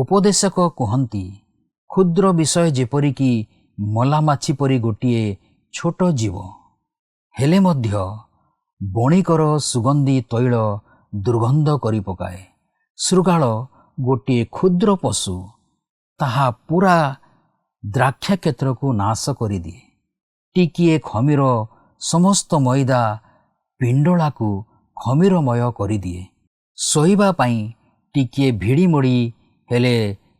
ଉପଦେଶକ କୁହନ୍ତି, କ୍ଷୁଦ୍ର ବିଷୟ ଯେପରିକି ମଲାମାଛି ପରି ଗୋଟିଏ ଛୋଟ ଜୀବ, ହେଲେ ମଧ୍ୟ ବଣିକର ସୁଗନ୍ଧି ତୈଳ ଦୁର୍ଗନ୍ଧ କରି ପକାଏ। ଶୃଗାଳ ଗୋଟିଏ କ୍ଷୁଦ୍ର ପଶୁ, ତାହା ପୁରା ଦ୍ରାକ୍ଷା କ୍ଷେତ୍ରକୁ ନାଶ କରିଦିଏ। ଟିକିଏ ଖମିର ସମସ୍ତ ମଇଦା ପିଣ୍ଡଳାକୁ ଖମିରମୟ କରିଦିଏ। ଶୋଇବା ପାଇଁ ଟିକିଏ ଭିଡ଼ି ମୋଡ଼ି ହେଲେ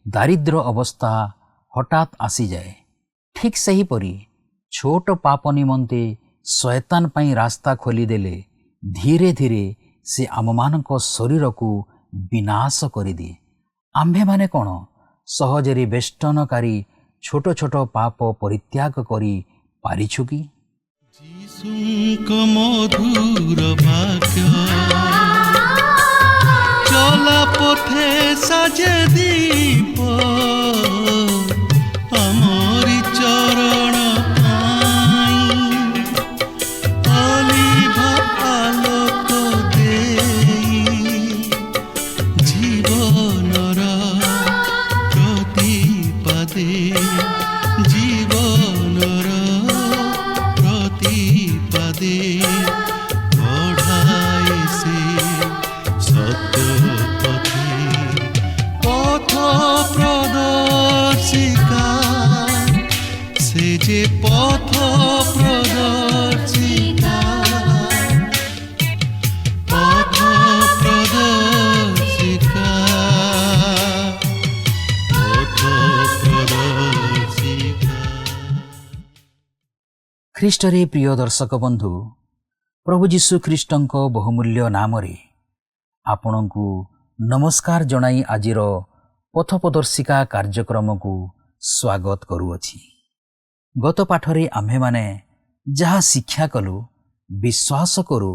ଦାରିଦ୍ର୍ୟ ଅବସ୍ଥା ହଠାତ୍ ଆସିଯାଏ। ଠିକ୍ ସେହିପରି ଛୋଟ ପାପ ନିମନ୍ତେ ଶୟତାନ ପାଇଁ ରାସ୍ତା ଖୋଲିଦେଲେ ଧୀରେ ଧୀରେ ସେ ଆମମାନଙ୍କ ଶରୀରକୁ ବିନାଶ କରିଦିଏ। ଆମ୍ଭେମାନେ କ'ଣ ସହଜରେ ବେଷ୍ଟନକାରୀ ଛୋଟ ଛୋଟ ପାପ ପରିତ୍ୟାଗ କରି ପାରିଛୁ କି? ଯୀଶୁଙ୍କ ମଧୁର ବାକ୍ୟ ଚଲା ପଥେ ସାଜେ ଦୀପ, ଆମରି ଚରଣ ପାଇଁ ଅଲିଭା ଆଲୋକ ଦେଇ ଜୀବନର ପ୍ରତିପାଦେ ଜୀବନର ପ୍ରତିପାଦେ ବଢ଼ାଏ ସେ ସତ୍ୟ ପଥେ পথ প্রদর্শিকা, সে যে পথ প্রদর্শিকা, পথ প্রদর্শিকা, পথ প্রদর্শিকা। ଖ୍ରୀଷ୍ଟରେ ପ୍ରିୟ ଦର୍ଶକ ବନ୍ଧୁ, ପ୍ରଭୁ ଯୀଶୁ ଖ୍ରୀଷ୍ଟଙ୍କ ବହୁମୂଲ୍ୟ ନାମରେ ଆପଣଙ୍କୁ ନମସ୍କାର ଜଣାଇ ଆଜିର ପଥ ପ୍ରଦର୍ଶିକା କାର୍ଯ୍ୟକ୍ରମକୁ ସ୍ୱାଗତ କରୁଅଛି। ଗତ ପାଠରେ ଆମ୍ଭେମାନେ ଯାହା ଶିକ୍ଷା କଲୁ, ବିଶ୍ୱାସ କରୁ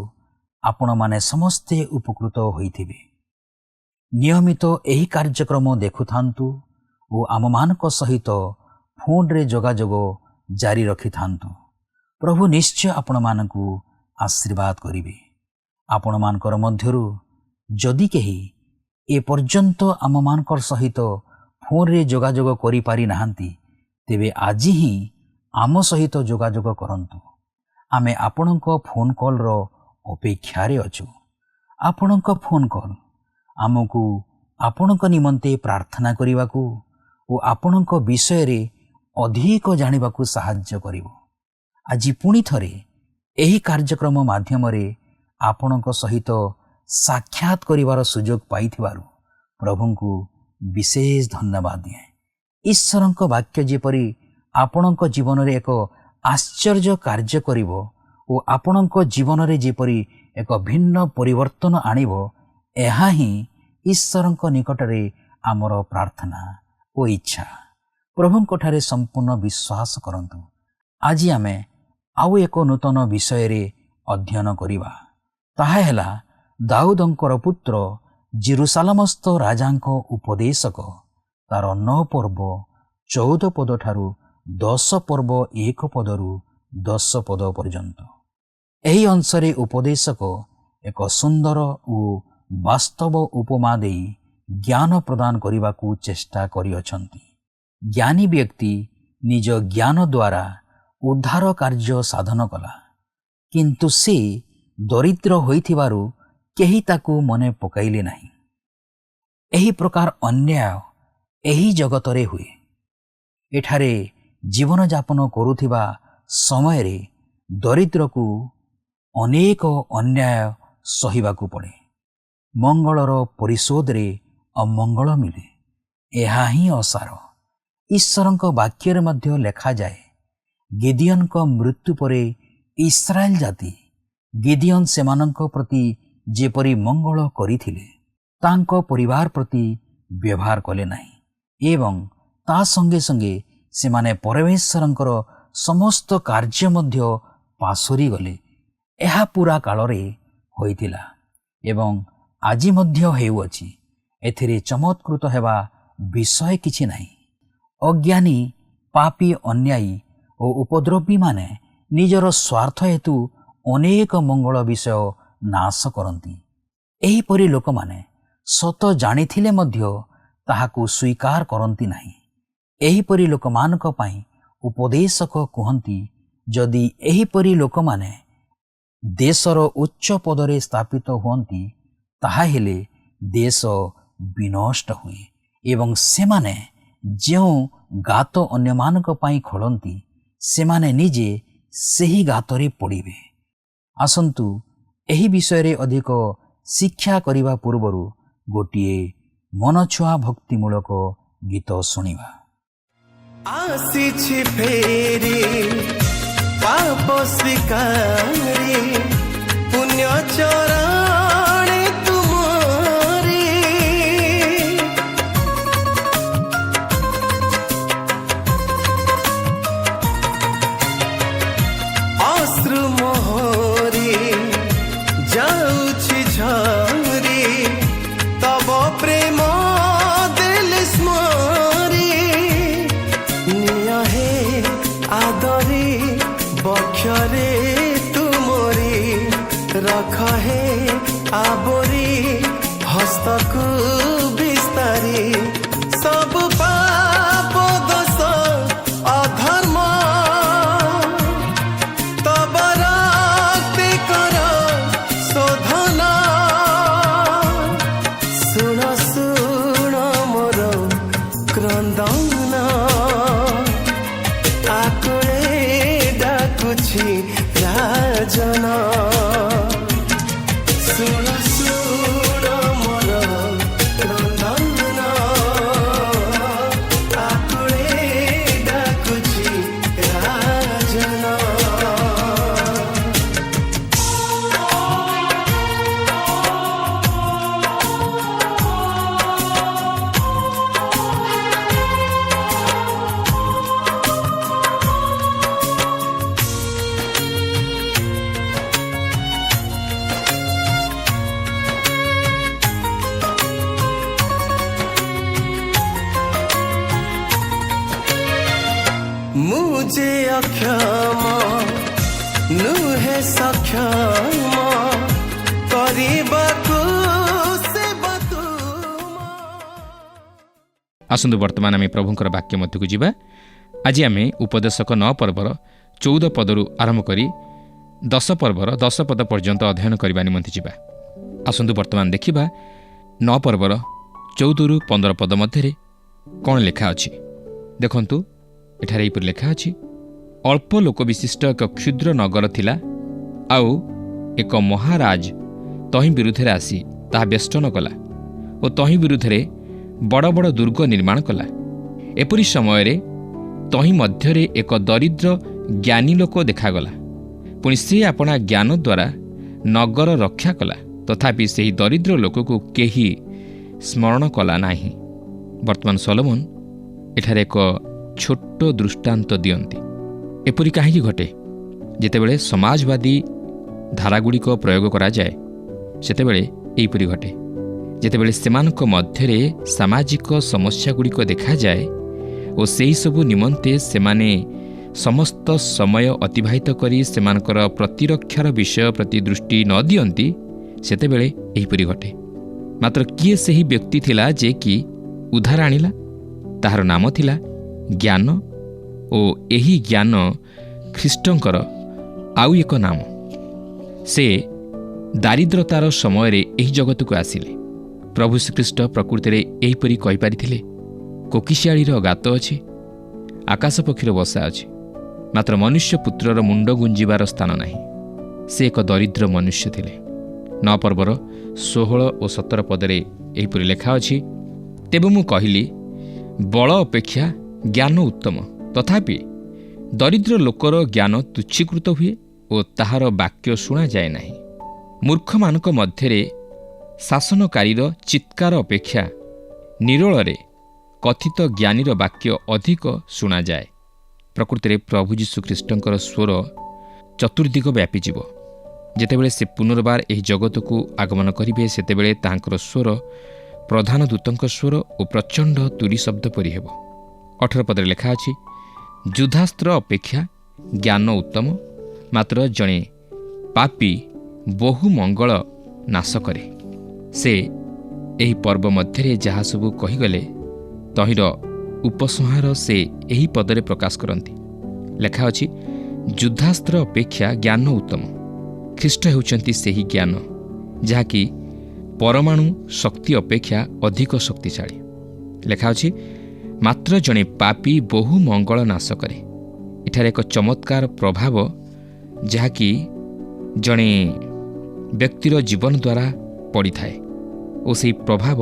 ଆପଣମାନେ ସମସ୍ତେ ଉପକୃତ ହୋଇଥିବେ। ନିୟମିତ ଏହି କାର୍ଯ୍ୟକ୍ରମ ଦେଖୁଥାନ୍ତୁ ଓ ଆମମାନଙ୍କ ସହିତ ଫୋନ୍ରେ ଯୋଗାଯୋଗ ଜାରି ରଖିଥାନ୍ତୁ। ପ୍ରଭୁ ନିଶ୍ଚୟ ଆପଣମାନଙ୍କୁ ଆଶୀର୍ବାଦ କରିବେ। ଆପଣମାନଙ୍କର ମଧ୍ୟରୁ ଯଦି କେହି ଏପର୍ଯ୍ୟନ୍ତ ଆମମାନଙ୍କର ସହିତ ଫୋନ୍ରେ ଯୋଗାଯୋଗ କରିପାରି ନାହାନ୍ତି, ତେବେ ଆଜି ହିଁ ଆମ ସହିତ ଯୋଗାଯୋଗ କରନ୍ତୁ। ଆମେ ଆପଣଙ୍କ ଫୋନ୍ କଲ୍ର ଅପେକ୍ଷାରେ ଅଛୁ। ଆପଣଙ୍କ ଫୋନ୍ କଲ୍ ଆମକୁ ଆପଣଙ୍କ ନିମନ୍ତେ ପ୍ରାର୍ଥନା କରିବାକୁ ଓ ଆପଣଙ୍କ ବିଷୟରେ ଅଧିକ ଜାଣିବାକୁ ସାହାଯ୍ୟ କରିବ। ଆଜି ପୁଣି ଥରେ ଏହି କାର୍ଯ୍ୟକ୍ରମ ମାଧ୍ୟମରେ ଆପଣଙ୍କ ସହିତ ସାକ୍ଷାତ କରିବାର ସୁଯୋଗ ପାଇଥିବାରୁ ପ୍ରଭୁଙ୍କୁ ବିଶେଷ ଧନ୍ୟବାଦ ଦିଏ। ଈଶ୍ୱରଙ୍କ ବାକ୍ୟ ଯେପରି ଆପଣଙ୍କ ଜୀବନରେ ଏକ ଆଶ୍ଚର୍ଯ୍ୟ କାର୍ଯ୍ୟ କରିବ ଓ ଆପଣଙ୍କ ଜୀବନରେ ଯେପରି ଏକ ଭିନ୍ନ ପରିବର୍ତ୍ତନ ଆଣିବ, ଏହା ହିଁ ଈଶ୍ୱରଙ୍କ ନିକଟରେ ଆମର ପ୍ରାର୍ଥନା ଓ ଇଚ୍ଛା। ପ୍ରଭୁଙ୍କଠାରେ ସମ୍ପୂର୍ଣ୍ଣ ବିଶ୍ୱାସ କରନ୍ତୁ। ଆଜି ଆମେ ଆଉ ଏକ ନୂତନ ବିଷୟରେ ଅଧ୍ୟୟନ କରିବା। ତାହା ହେଲା ଦାଉଦଙ୍କର ପୁତ୍ର ଜେରୁସାଲେମସ୍ଥ ରାଜାଙ୍କ ଉପଦେଶକ, ତାର 9 ପର୍ବ 14 ପଦ ଠାରୁ 10 ପର୍ବ 1 ପଦରୁ 10 ପଦ ପର୍ଯ୍ୟନ୍ତ। ଏହି ଅଂଶରେ ଉପଦେଶକ ଏକ ସୁନ୍ଦର ଓ ବାସ୍ତବ ଉପମା ଦେଇ ଜ୍ଞାନ ପ୍ରଦାନ କରିବାକୁ ଚେଷ୍ଟା କରିଅଛନ୍ତି। ଜ୍ଞାନୀ ବ୍ୟକ୍ତି ନିଜ ଜ୍ଞାନ ଦ୍ୱାରା ଉଦ୍ଧାର କାର୍ଯ୍ୟ ସାଧନ କଲା, କିନ୍ତୁ ସେ ଦରିଦ୍ର ହୋଇଥିବାରୁ କେହି ତାକୁ ମନେ ପକାଇଲେ ନାହିଁ। ଏହି ପ୍ରକାର ଅନ୍ୟାୟ ଏହି ଜଗତରେ ହୁଏ। ଏଠାରେ ଜୀବନଯାପନ କରୁଥିବା ସମୟରେ ଦରିଦ୍ରକୁ ଅନେକ ଅନ୍ୟାୟ ସହିବାକୁ ପଡ଼େ। ମଙ୍ଗଳର ପରିଶୋଧରେ ଅମଙ୍ଗଳ ମିଳେ, ଏହା ହିଁ ଅସାର। ଈଶ୍ୱରଙ୍କ ବାକ୍ୟରେ ମଧ୍ୟ ଲେଖାଯାଏ, ଗିଦିଅନଙ୍କ ମୃତ୍ୟୁ ପରେ ଇସ୍ରାଏଲ ଜାତି ଗିଦିଅନ ସେମାନଙ୍କ ପ୍ରତି ଯେପରି ମଙ୍ଗଳ କରିଥିଲେ, ତାଙ୍କ ପରିବାର ପ୍ରତି ବ୍ୟବହାର କଲେ ନାହିଁ ଏବଂ ତା ସଙ୍ଗେ ସଙ୍ଗେ ସେମାନେ ପରମେଶ୍ୱରଙ୍କର ସମସ୍ତ କାର୍ଯ୍ୟ ମଧ୍ୟ ପାସୋରି ଗଲେ। ଏହା ପୁରା କାଳରେ ହୋଇଥିଲା ଏବଂ ଆଜି ମଧ୍ୟ ହେଉଅଛି। ଏଥିରେ ଚମତ୍କୃତ ହେବା ବିଷୟ କିଛି ନାହିଁ। ଅଜ୍ଞାନୀ, ପାପୀ, ଅନ୍ୟାୟୀ ଓ ଉପଦ୍ରବୀମାନେ ନିଜର ସ୍ୱାର୍ଥ ହେତୁ ଅନେକ ମଙ୍ଗଳ ବିଷୟ ନାଶ କରନ୍ତି। ଏହିପରି ଲୋକମାନେ ସତ ଜାଣିଥିଲେ ମଧ୍ୟ ତାହାକୁ ସ୍ୱୀକାର କରନ୍ତି ନାହିଁ। ଏହିପରି ଲୋକମାନଙ୍କ ପାଇଁ ଉପଦେଶକ କୁହନ୍ତି, ଯଦି ଏହିପରି ଲୋକମାନେ ଦେଶର ଉଚ୍ଚ ପଦରେ ସ୍ଥାପିତ ହୁଅନ୍ତି, ତାହାହେଲେ ଦେଶ ବିନଷ୍ଟ ହୁଏ ଏବଂ ସେମାନେ ଯେଉଁ ଗାତ ଅନ୍ୟମାନଙ୍କ ପାଇଁ ଖୋଳନ୍ତି, ସେମାନେ ନିଜେ ସେହି ଗାତରେ ପଡ଼ିବେ। ଆସନ୍ତୁ ଏହି ବିଷୟରେ ଅଧିକ ଶିକ୍ଷା କରିବା ପୂର୍ବରୁ ଗୋଟିଏ ମନଛୁଆ ଭକ୍ତିମୂଳକ ଗୀତ ଶୁଣିବା। ଆସିଛି ଫେରି ପାପ ସ୍ୱୀକାରି ପୁଣ୍ୟ ଚରଣେ ତୁମରି, ଅଶ୍ରୁ ମୋହରି ଯାଉଛି ଝରି ତବ ପ୍ରେମ ଦେଲେ ସ୍ମରି, ନିୟ ହେ ଆଦରି ବକ୍ଷରେ ତୁମରି, ରଖ ହେ ଆବରି ହସ୍ତକୁ ବିସ୍ତାରି, ସବୁ ପାପ ଦୋଷ ଅଧର୍ମ ତବ ରକ୍ତେ କର ଶୋଧନ, ଶୁଣ ଶୁଣ ମୋର କ୍ରନ୍ଦନ, ଆକୁଳେ ଡାକୁଛି ରାଜନ, ଶୁଣ ଶୁଣ ମୋର କ୍ରନ୍ଦନ, ଆକୁଳେ ଡାକୁଛି ରାଜନ। मुझे अक्षम नुहे सक्षम କରିବାକୁ ସେବା ତୁମ। ଆସନ୍ତୁ ବର୍ତ୍ତମାନ ଆମେ ପ୍ରଭୁଙ୍କର ବାକ୍ୟ ମଧ୍ୟକୁ ଯିବା। ଆଜି ଆମେ ଉପଦେଶକ 9 ପର୍ବର 14 ପଦରୁ ଆରମ୍ଭ କରି 10 ପର୍ବର 10 ପଦ ପର୍ଯ୍ୟନ୍ତ ଅଧ୍ୟୟନ କରିବା ନିମନ୍ତେ ଯିବା। ଆସନ୍ତୁ ବର୍ତ୍ତମାନ ଦେଖିବା 9 ପର୍ବର 14ରୁ 15 ପଦ ମଧ୍ୟରେ କ'ଣ ଲେଖା ଅଛି। ଦେଖନ୍ତୁ, ଏଠାରେ ଏହିପରି ଲେଖା ଅଛି, ଅଳ୍ପ ଲୋକ ବିଶିଷ୍ଟ ଏକ କ୍ଷୁଦ୍ର ନଗର ଥିଲା, ଆଉ ଏକ ମହାରାଜ ତହିଁ ବିରୁଦ୍ଧରେ ଆସି ତାହା ବେଷ୍ଟନ କଲା ଓ ତହିଁ ବିରୁଦ୍ଧରେ ବଡ଼ ବଡ଼ ଦୁର୍ଗ ନିର୍ମାଣ କଲା। ଏପରି ସମୟରେ ତହିଁ ମଧ୍ୟରେ ଏକ ଦରିଦ୍ର ଜ୍ଞାନୀ ଲୋକ ଦେଖାଗଲା। ପୁଣି ସେ ଆପଣା ଜ୍ଞାନ ଦ୍ୱାରା ନଗର ରକ୍ଷା କଲା, ତଥାପି ସେହି ଦରିଦ୍ର ଲୋକକୁ କେହି ସ୍ମରଣ କଲା ନାହିଁ। ବର୍ତ୍ତମାନ ସଲୋମନ ଏଠାରେ ଏକ ଛୋଟ ଦୃଷ୍ଟାନ୍ତ ଦିଅନ୍ତି। ଏପରି କାହିଁକି ଘଟେ? ଯେତେବେଳେ ସମାଜବାଦୀ ଧାରାଗୁଡ଼ିକ ପ୍ରୟୋଗ କରାଯାଏ, ସେତେବେଳେ ଏହିପରି ଘଟେ। ଯେତେବେଳେ ସେମାନଙ୍କ ମଧ୍ୟରେ ସାମାଜିକ ସମସ୍ୟାଗୁଡ଼ିକ ଦେଖାଯାଏ ଓ ସେହିସବୁ ନିମନ୍ତେ ସେମାନେ ସମସ୍ତ ସମୟ ଅତିବାହିତ କରି ସେମାନଙ୍କର ପ୍ରତିରକ୍ଷାର ବିଷୟ ପ୍ରତି ଦୃଷ୍ଟି ନ ଦିଅନ୍ତି, ସେତେବେଳେ ଏହିପରି ଘଟେ। ମାତ୍ର କିଏ ସେହି ବ୍ୟକ୍ତି ଥିଲା ଯେ କି ଉଦ୍ଧାର ଆଣିଲା? ତାହାର ନାମ ଥିଲା ଜ୍ଞାନ, ଓ ଏହି ଜ୍ଞାନ ଖ୍ରୀଷ୍ଟଙ୍କର ଆଉ ଏକ ନାମ। ସେ ଦାରିଦ୍ରତାର ସମୟରେ ଏହି ଜଗତକୁ ଆସିଲେ। ପ୍ରଭୁ ଶ୍ରୀଖ୍ରୀଷ୍ଟ ପ୍ରକୃତିରେ ଏହିପରି କହିପାରିଥିଲେ, କୋକିଶିଆଳିର ଗାତ ଅଛି, ଆକାଶ ପକ୍ଷୀର ବସା ଅଛି, ମାତ୍ର ମନୁଷ୍ୟ ପୁତ୍ରର ମୁଣ୍ଡ ଗୁଞ୍ଜିବାର ସ୍ଥାନ ନାହିଁ। ସେ ଏକ ଦରିଦ୍ର ମନୁଷ୍ୟ ଥିଲେ। 9 ପର୍ବର 16 ଓ 17 ପଦରେ ଏହିପରି ଲେଖା ଅଛି, ତେବେ ମୁଁ କହିଲି, ବଳ ଅପେକ୍ଷା ଜ୍ଞାନ ଉତ୍ତମ, ତଥାପି ଦରିଦ୍ର ଲୋକର ଜ୍ଞାନ ତୁଚ୍ଛୀକୃତ ହୁଏ ଓ ତାହାର ବାକ୍ୟ ଶୁଣାଯାଏ ନାହିଁ। ମୂର୍ଖମାନଙ୍କ ମଧ୍ୟରେ ଶାସନକାରୀର ଚିତ୍କାର ଅପେକ୍ଷା ନିରୋଳରେ କଥିତ ଜ୍ଞାନୀର ବାକ୍ୟ ଅଧିକ ଶୁଣାଯାଏ। ପ୍ରକୃତିରେ ପ୍ରଭୁ ଯୀଶୁଖ୍ରୀଷ୍ଟଙ୍କର ସ୍ୱର ଚତୁର୍ଦିଗ ବ୍ୟାପିଯିବ। ଯେତେବେଳେ ସେ ପୁନର୍ବାର ଏହି ଜଗତକୁ ଆଗମନ କରିବେ, ସେତେବେଳେ ତାହାଙ୍କର ସ୍ୱର ପ୍ରଧାନ ଦୂତଙ୍କ ସ୍ୱର ଓ ପ୍ରଚଣ୍ଡ ତୁରୀ ଶବ୍ଦ ପରି ହେବ। 18 ପଦରେ ଲେଖା ଅଛି, ଯୁଦ୍ଧାସ୍ତ୍ର ଅପେକ୍ଷା ଜ୍ଞାନ ଉତ୍ତମ, ମାତ୍ର ଜଣେ ପାପୀ ବହୁ ମଙ୍ଗଳ ନାଶ କରେ। ସେ ଏହି ପର୍ବ ମଧ୍ୟରେ ଯାହା ସବୁ କହିଗଲେ ତହିଁର ଉପସଂହାର ସେ ଏହି ପଦରେ ପ୍ରକାଶ କରନ୍ତି। ଲେଖା ଅଛି, ଯୁଦ୍ଧାସ୍ତ୍ର ଅପେକ୍ଷା ଜ୍ଞାନ ଉତ୍ତମ। ଖ୍ରୀଷ୍ଟ ହେଉଛନ୍ତି ସେହି ଜ୍ଞାନ ଯାହାକି ପରମାଣୁ ଶକ୍ତି ଅପେକ୍ଷା ଅଧିକ ଶକ୍ତିଶାଳୀ। ଲେଖା ଅଛି, ମାତ୍ର ଜଣେ ପାପୀ ବହୁ ମଙ୍ଗଳ ନାଶ କରେ। ଏଠାରେ ଏକ ଚମତ୍କାର ପ୍ରଭାବ ଯାହାକି ଜଣେ ବ୍ୟକ୍ତିର ଜୀବନ ଦ୍ୱାରା ପଡ଼ିଥାଏ ଓ ସେହି ପ୍ରଭାବ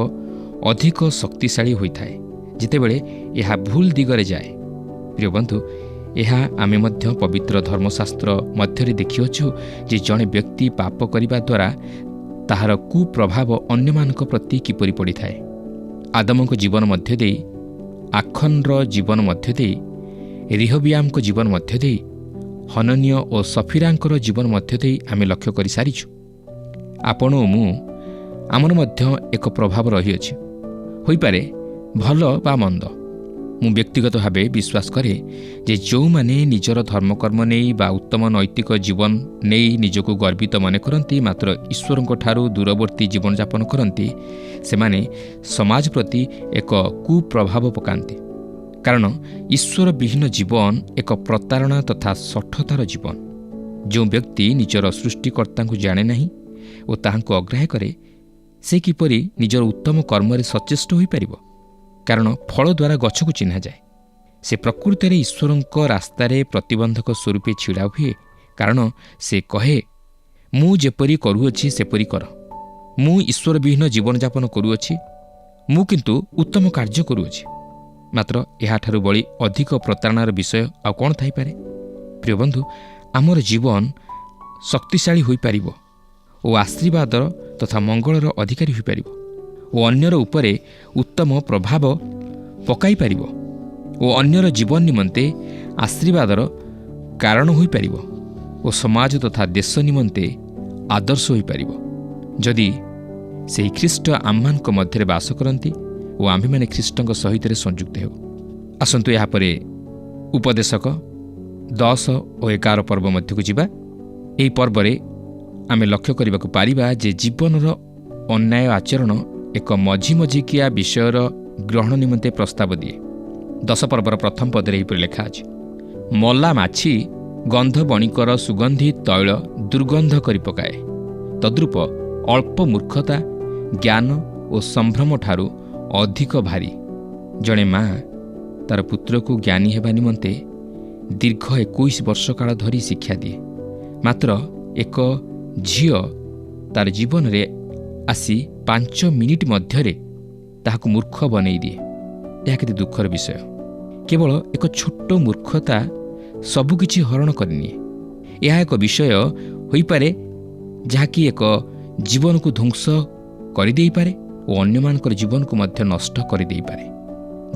ଅଧିକ ଶକ୍ତିଶାଳୀ ହୋଇଥାଏ ଯେତେବେଳେ ଏହା ଭୁଲ ଦିଗରେ ଯାଏ। ପ୍ରିୟ ବନ୍ଧୁ, ଏହା ଆମେ ମଧ୍ୟ ପବିତ୍ର ଧର୍ମଶାସ୍ତ୍ର ମଧ୍ୟରେ ଦେଖିଅଛୁ ଯେ ଜଣେ ବ୍ୟକ୍ତି ପାପ କରିବା ଦ୍ୱାରା ତାହାର କୁପ୍ରଭାବ ଅନ୍ୟମାନଙ୍କ ପ୍ରତି କିପରି ପଡ଼ିଥାଏ। ଆଦମଙ୍କ ଜୀବନ ମଧ୍ୟ ଦେଇ, ଆଖନର ଜୀବନ ମଧ୍ୟ ଦେଇ, ରିହବିଆମଙ୍କ ଜୀବନ ମଧ୍ୟ ଦେଇ, ହନନୀୟ ଓ ସଫିରାଙ୍କର ଜୀବନ ମଧ୍ୟ ଦେଇ ଆମେ ଲକ୍ଷ୍ୟ କରିସାରିଛୁ। ଆପଣ ଓ ମୁଁ, ଆମର ମଧ୍ୟ ଏକ ପ୍ରଭାବ ରହିଅଛି, ହୋଇପାରେ ଭଲ ବା ମନ୍ଦ। ମୁଁ ବ୍ୟକ୍ତିଗତ ଭାବେ ବିଶ୍ୱାସ କରେ ଯେ ଯେଉଁମାନେ ନିଜର ଧର୍ମକର୍ମ ନେଇ ବା ଉତ୍ତମ ନୈତିକ ଜୀବନ ନେଇ ନିଜକୁ ଗର୍ବିତ ମନେ କରନ୍ତି ମାତ୍ର ଈଶ୍ୱରଙ୍କ ଠାରୁ ଦୂରବର୍ତ୍ତୀ ଜୀବନଯାପନ କରନ୍ତି, ସେମାନେ ସମାଜ ପ୍ରତି ଏକ କୁପ୍ରଭାବ ପକାନ୍ତି। କାରଣ ଈଶ୍ୱର ବିହୀନ ଜୀବନ ଏକ ପ୍ରତାରଣା ତଥା ଶଠତାର ଜୀବନ। ଯେଉଁ ବ୍ୟକ୍ତି ନିଜର ସୃଷ୍ଟିକର୍ତ୍ତାଙ୍କୁ ଜାଣେ ନାହିଁ ଓ ତାହାଙ୍କୁ ଅଗ୍ରାହ୍ୟ କରେ, ସେ କିପରି ନିଜର ଉତ୍ତମ କର୍ମରେ ସଚେଷ୍ଟ ହୋଇପାରିବ? କାରଣ ଫଳ ଦ୍ୱାରା ଗଛକୁ ଚିହ୍ନାଯାଏ। ସେ ପ୍ରକୃତରେ ଈଶ୍ୱରଙ୍କ ରାସ୍ତାରେ ପ୍ରତିବନ୍ଧକ ସ୍ୱରୂପେ ଛିଡ଼ା ହୁଏ, କାରଣ ସେ କହେ, ମୁଁ ଯେପରି କରୁଅଛି ସେପରି କର। ମୁଁ ଈଶ୍ୱର ବିହୀନ ଜୀବନଯାପନ କରୁଅଛି, ମୁଁ କିନ୍ତୁ ଉତ୍ତମ କାର୍ଯ୍ୟ କରୁଅଛି। ମାତ୍ର ଏହାଠାରୁ ବଳି ଅଧିକ ପ୍ରତାରଣାର ବିଷୟ ଆଉ କ'ଣ ଥାଇପାରେ? ପ୍ରିୟ ବନ୍ଧୁ, ଆମର ଜୀବନ ଶକ୍ତିଶାଳୀ ହୋଇପାରିବ ଓ ଆଶୀର୍ବାଦର ତଥା ମଙ୍ଗଳର ଅଧିକାରୀ ହୋଇପାରିବ ଓ ଅନ୍ୟର ଉପରେ ଉତ୍ତମ ପ୍ରଭାବ ପକାଇ ପାରିବ ଓ ଅନ୍ୟର ଜୀବନ ନିମନ୍ତେ ଆଶୀର୍ବାଦର କାରଣ ହୋଇପାରିବ ଓ ସମାଜ ତଥା ଦେଶ ନିମନ୍ତେ ଆଦର୍ଶ ହୋଇପାରିବ ଯଦି ସେହି ଖ୍ରୀଷ୍ଟ ଆମମାନଙ୍କ ମଧ୍ୟରେ ବାସ କରନ୍ତି ଓ ଆମ୍ଭେମାନେ ଖ୍ରୀଷ୍ଟଙ୍କ ସହିତରେ ସଂଯୁକ୍ତ ହେଉ। ଆସନ୍ତୁ ଏହାପରେ ଉପଦେଶକ 10 ଓ 11 ପର୍ବ ମଧ୍ୟକୁ ଯିବା। ଏହି ପର୍ବରେ ଆମେ ଲକ୍ଷ୍ୟ କରିବାକୁ ପାରିବା ଯେ ଜୀବନର ଅନ୍ୟାୟ ଆଚରଣ ଏକ ମଝି ମଝିକିଆ ବିଷୟର ଗ୍ରହଣ ନିମନ୍ତେ ପ୍ରସ୍ତାବ ଦିଏ। 10 ପର୍ବର ପ୍ରଥମ ପଦରେ ଏହିପରି ଲେଖା ଅଛି, ମଲା ମାଛି ଗନ୍ଧ ବଣିକର ସୁଗନ୍ଧି ତୈଳ ଦୁର୍ଗନ୍ଧ କରି ପକାଏ। ତଦ୍ରୂପ ଅଳ୍ପ ମୂର୍ଖତା ଜ୍ଞାନ ଓ ସମ୍ଭ୍ରମଠାରୁ ଅଧିକ ଭାରି। ଜଣେ ମା ତାର ପୁତ୍ରକୁ ଜ୍ଞାନୀ ହେବା ନିମନ୍ତେ ଦୀର୍ଘ 21 ବର୍ଷ କାଳ ଧରି ଶିକ୍ଷା ଦିଏ, ମାତ୍ର ଏକ ଝିଅ ତାର ଜୀବନରେ ଆସି 5 ମିନିଟ୍ ମଧ୍ୟରେ ତାହାକୁ ମୂର୍ଖ ବନେଇ ଦିଏ। ଏହା କେତେ ଦୁଃଖର ବିଷୟ। କେବଳ ଏକ ଛୋଟ ମୂର୍ଖତା ସବୁକିଛି ହରଣ କରିନିଏ। ଏହା ଏକ ବିଷୟ ହୋଇପାରେ ଯାହାକି ଏକ ଜୀବନକୁ ଧ୍ୱଂସ କରିଦେଇପାରେ ଓ ଅନ୍ୟମାନଙ୍କର ଜୀବନକୁ ମଧ୍ୟ ନଷ୍ଟ କରିଦେଇପାରେ।